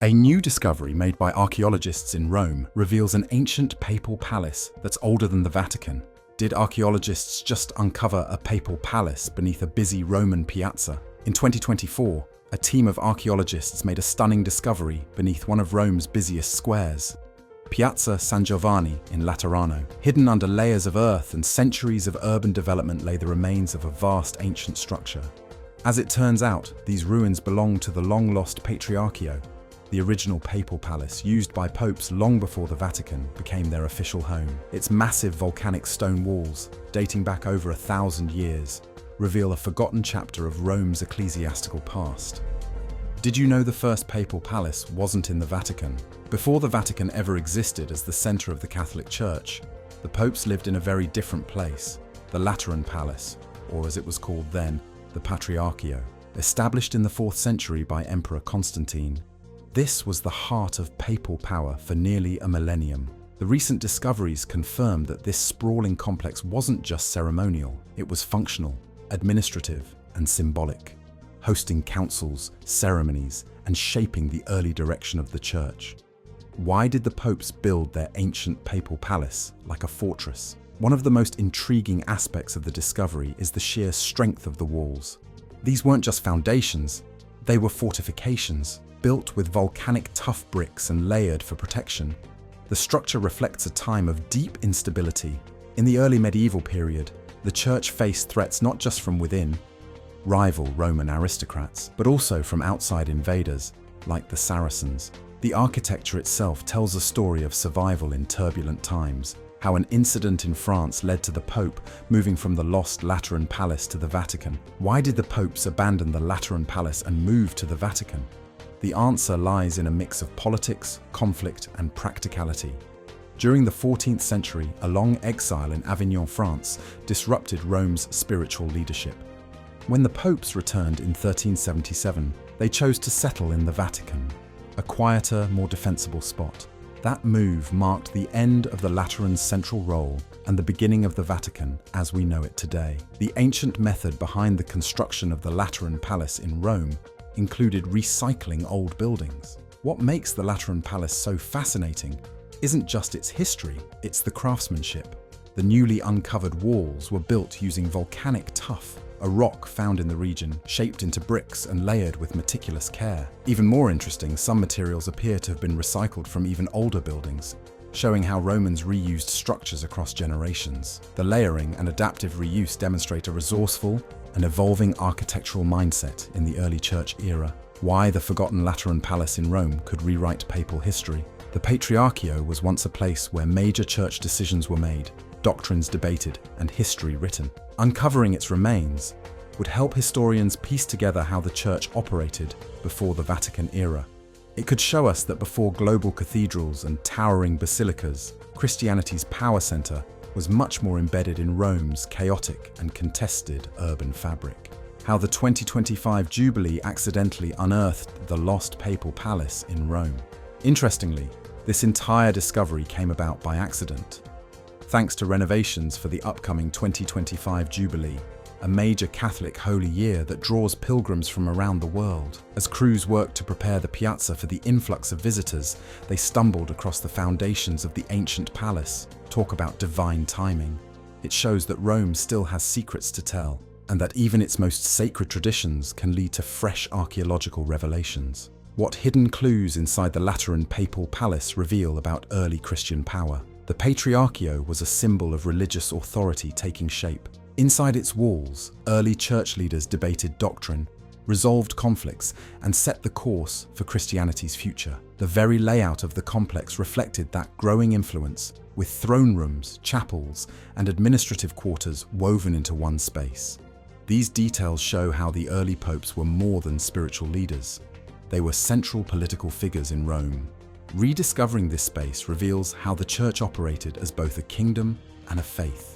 A new discovery made by archaeologists in Rome reveals an ancient papal palace that's older than the Vatican. Did archaeologists just uncover a papal palace beneath a busy Roman piazza? In 2024, a team of archaeologists made a stunning discovery beneath one of Rome's busiest squares. Piazza San Giovanni in Laterano. Hidden under layers of earth and centuries of urban development lay the remains of a vast ancient structure. As it turns out, these ruins belong to the long-lost Patriarchio. The original papal palace, used by popes long before the Vatican, became their official home. Its massive volcanic stone walls, dating back over 1,000 years, reveal a forgotten chapter of Rome's ecclesiastical past. Did you know the first papal palace wasn't in the Vatican? Before the Vatican ever existed as the center of the Catholic Church, the popes lived in a very different place, the Lateran Palace, or as it was called then, the Patriarchio, established in the 4th century by Emperor Constantine. This was the heart of papal power for nearly a millennium. The recent discoveries confirm that this sprawling complex wasn't just ceremonial, it was functional, administrative, and symbolic, hosting councils, ceremonies, and shaping the early direction of the Church. Why did the popes build their ancient papal palace like a fortress? One of the most intriguing aspects of the discovery is the sheer strength of the walls. These weren't just foundations, they were fortifications, built with volcanic tough bricks and layered for protection. The structure reflects a time of deep instability. In the early medieval period, the Church faced threats not just from within, rival Roman aristocrats, but also from outside invaders, like the Saracens. The architecture itself tells a story of survival in turbulent times, how an incident in France led to the Pope moving from the lost Lateran Palace to the Vatican. Why did the popes abandon the Lateran Palace and move to the Vatican? The answer lies in a mix of politics, conflict, and practicality. During the 14th century, a long exile in Avignon, France, disrupted Rome's spiritual leadership. When the popes returned in 1377, they chose to settle in the Vatican, a quieter, more defensible spot. That move marked the end of the Lateran's central role and the beginning of the Vatican as we know it today. The ancient method behind the construction of the Lateran Palace in Rome included recycling old buildings. What makes the Lateran Palace so fascinating isn't just its history, it's the craftsmanship. The newly uncovered walls were built using volcanic tuff, a rock found in the region, shaped into bricks and layered with meticulous care. Even more interesting, some materials appear to have been recycled from even older buildings, showing how Romans reused structures across generations. The layering and adaptive reuse demonstrate a resourceful and evolving architectural mindset in the early Church era. Why the forgotten Lateran Palace in Rome could rewrite papal history. The Patriarchio was once a place where major church decisions were made, doctrines debated, and history written. Uncovering its remains would help historians piece together how the Church operated before the Vatican era. It could show us that before global cathedrals and towering basilicas, Christianity's power center was much more embedded in Rome's chaotic and contested urban fabric. How the 2025 Jubilee accidentally unearthed the lost papal palace in Rome. Interestingly, this entire discovery came about by accident. Thanks to renovations for the upcoming 2025 Jubilee, a major Catholic holy year that draws pilgrims from around the world. As crews worked to prepare the piazza for the influx of visitors, they stumbled across the foundations of the ancient palace. Talk about divine timing. It shows that Rome still has secrets to tell, and that even its most sacred traditions can lead to fresh archaeological revelations. What hidden clues inside the Lateran papal palace reveal about early Christian power? The Patriarchio was a symbol of religious authority taking shape. Inside its walls, early church leaders debated doctrine, resolved conflicts, and set the course for Christianity's future. The very layout of the complex reflected that growing influence, with throne rooms, chapels, and administrative quarters woven into one space. These details show how the early popes were more than spiritual leaders. They were central political figures in Rome. Rediscovering this space reveals how the Church operated as both a kingdom and a faith.